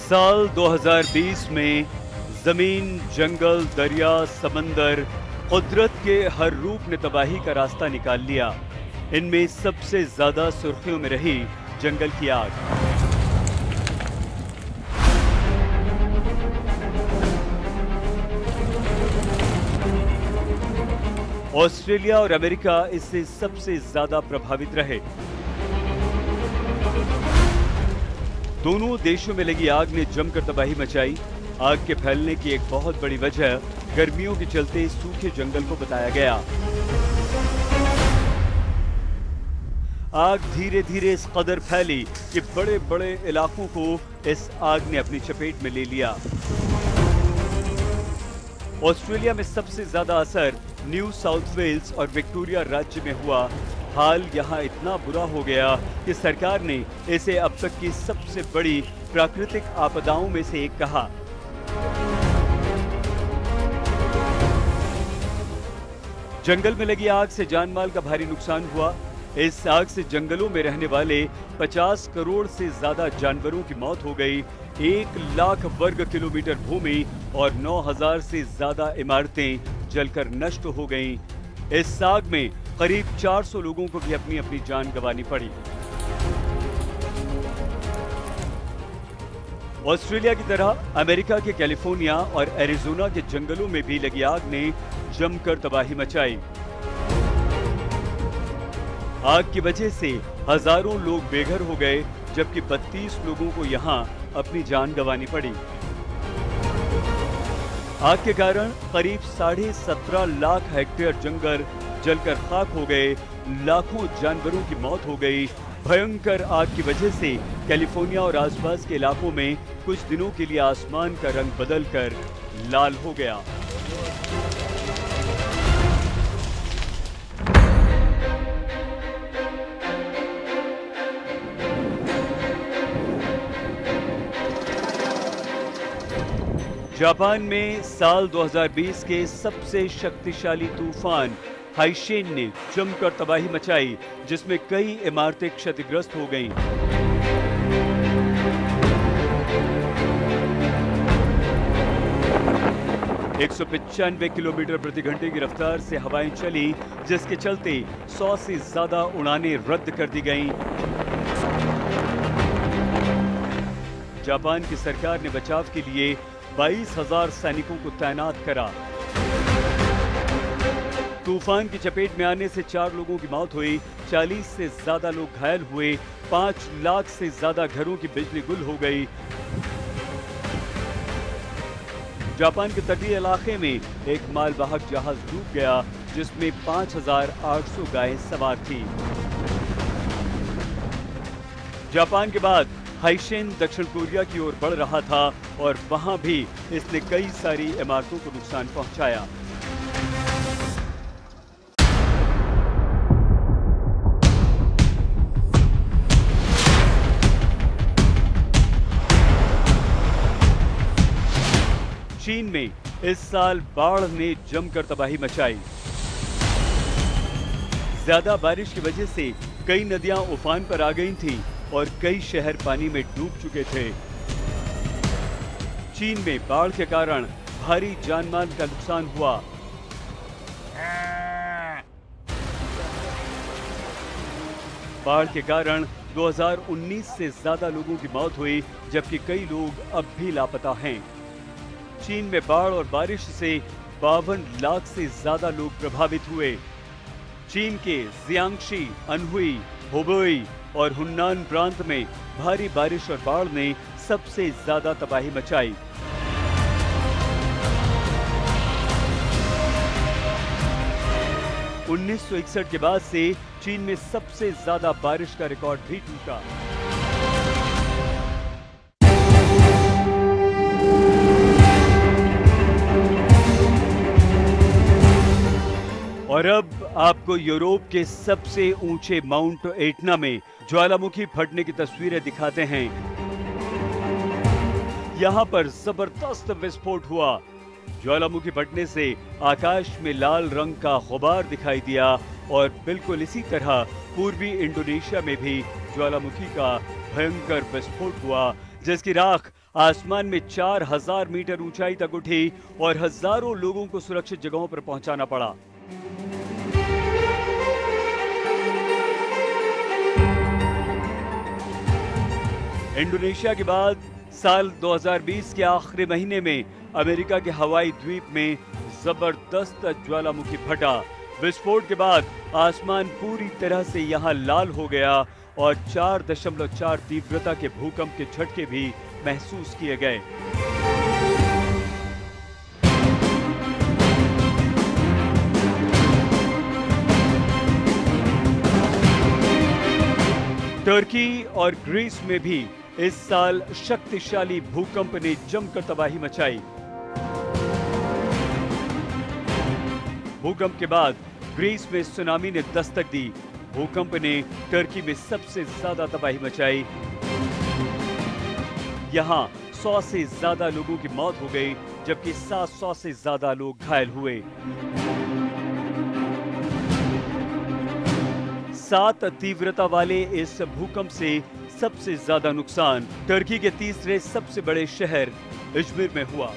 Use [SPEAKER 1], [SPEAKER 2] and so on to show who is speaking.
[SPEAKER 1] साल 2020 में जमीन, जंगल, दरिया, समंदर, कुदरत के हर रूप ने तबाही का रास्ता निकाल लिया। इनमें सबसे ज्यादा सुर्खियों में रही जंगल की आग। ऑस्ट्रेलिया और अमेरिका इससे सबसे ज्यादा प्रभावित रहे। दोनों देशों में लगी आग ने जमकर तबाही मचाई। आग के फैलने की एक बहुत बड़ी वजह गर्मियों के चलते सूखे जंगल को बताया गया। आग धीरे धीरे इस कदर फैली कि बड़े बड़े इलाकों को इस आग ने अपनी चपेट में ले लिया। ऑस्ट्रेलिया में सबसे ज्यादा असर न्यू साउथ वेल्स और विक्टोरिया राज्य में हुआ। हाल यहां इतना बुरा हो गया कि सरकार ने इसे अब तक की सबसे बड़ी प्राकृतिक आपदाओं में से एक कहा। जंगल में लगी आग से जानमाल का भारी नुकसान हुआ। इस आग से जंगलों में रहने वाले 50 करोड़ से ज्यादा जानवरों की मौत हो गई। 1 लाख वर्ग किलोमीटर भूमि और 9,000 से ज्यादा इमारतें जलकर नष्ट हो गईं। इस आग में करीब 400 लोगों को भी अपनी अपनी जान गंवानी पड़ी। ऑस्ट्रेलिया की तरह अमेरिका के कैलिफोर्निया और एरिजोना के जंगलों में भी लगी आग ने जमकर तबाही मचाई। आग की वजह से हजारों लोग बेघर हो गए, जबकि 32 लोगों को यहां अपनी जान गंवानी पड़ी। आग के कारण करीब 17.5 लाख हेक्टेयर जंगल जलकर खाक हो गए। लाखों जानवरों की मौत हो गई। भयंकर आग की वजह से कैलिफोर्निया और आसपास के इलाकों में कुछ दिनों के लिए आसमान का रंग बदलकर लाल हो गया। जापान में साल 2020 के सबसे शक्तिशाली तूफान हाइशेन ने जमकर तबाही मचाई, जिसमें कई इमारतें क्षतिग्रस्त हो गईं। एक 195 किलोमीटर प्रति घंटे की रफ्तार से हवाएं चली, जिसके चलते 100 से ज्यादा उड़ानें रद्द कर दी गईं। जापान की सरकार ने बचाव के लिए 22,000 सैनिकों को तैनात करा। तूफान की चपेट में आने से 4 लोगों की मौत हुई, 40 से ज्यादा लोग घायल हुए, 5 लाख से ज्यादा घरों की बिजली गुल हो गई। जापान के तटीय इलाके में एक मालवाहक जहाज डूब गया, जिसमें 5,800 गायें सवार थी। जापान के बाद हाइशेन दक्षिण कोरिया की ओर बढ़ रहा था और वहां भी इसने कई सारी इमारतों को नुकसान पहुंचाया। चीन में इस साल बाढ़ ने जमकर तबाही मचाई। ज्यादा बारिश की वजह से कई नदियां उफान पर आ गई थीं और कई शहर पानी में डूब चुके थे। चीन में बाढ़ के कारण भारी जानमाल का नुकसान हुआ। बाढ़ के कारण 2019 से ज्यादा लोगों की मौत हुई, जबकि कई लोग अब भी लापता हैं। चीन में बाढ़ और बारिश से 52 लाख से ज्यादा लोग प्रभावित हुए। चीन के जियांगशी, अनहुई, हुबेई और हुन्नान प्रांत में भारी बारिश और बाढ़ ने सबसे ज्यादा तबाही मचाई। उन्नीस 1961 के बाद से चीन में सबसे ज्यादा बारिश का रिकॉर्ड भी टूटा। और अब आपको यूरोप के सबसे ऊंचे माउंट एटना में ज्वालामुखी फटने की तस्वीरें दिखाते हैं। यहां पर जबरदस्त विस्फोट हुआ। ज्वालामुखी फटने से आकाश में लाल रंग का गुबार दिखाई दिया और बिल्कुल इसी तरह पूर्वी इंडोनेशिया में भी ज्वालामुखी का भयंकर विस्फोट हुआ, जिसकी राख आसमान में 4000 मीटर ऊंचाई तक उठी और हजारों लोगों को सुरक्षित जगहों पर पहुंचाना पड़ा। इंडोनेशिया के बाद साल 2020 के आखिरी महीने में अमेरिका के हवाई द्वीप में जबरदस्त ज्वालामुखी फटा। विस्फोट के बाद आसमान पूरी तरह से यहां लाल हो गया और 4.4 तीव्रता के भूकंप के झटके भी महसूस किए गए। टर्की और ग्रीस में भी इस साल शक्तिशाली भूकंप ने जमकर तबाही मचाई। भूकंप के बाद ग्रीस में सुनामी ने दस्तक दी। भूकंप ने टर्की में सबसे ज्यादा तबाही मचाई। यहां 100 से ज्यादा लोगों की मौत हो गई, जबकि 700 से ज्यादा लोग घायल हुए। 7 तीव्रता वाले इस भूकंप से सबसे ज्यादा नुकसान टर्की के तीसरे सबसे बड़े शहर इजमिर में हुआ।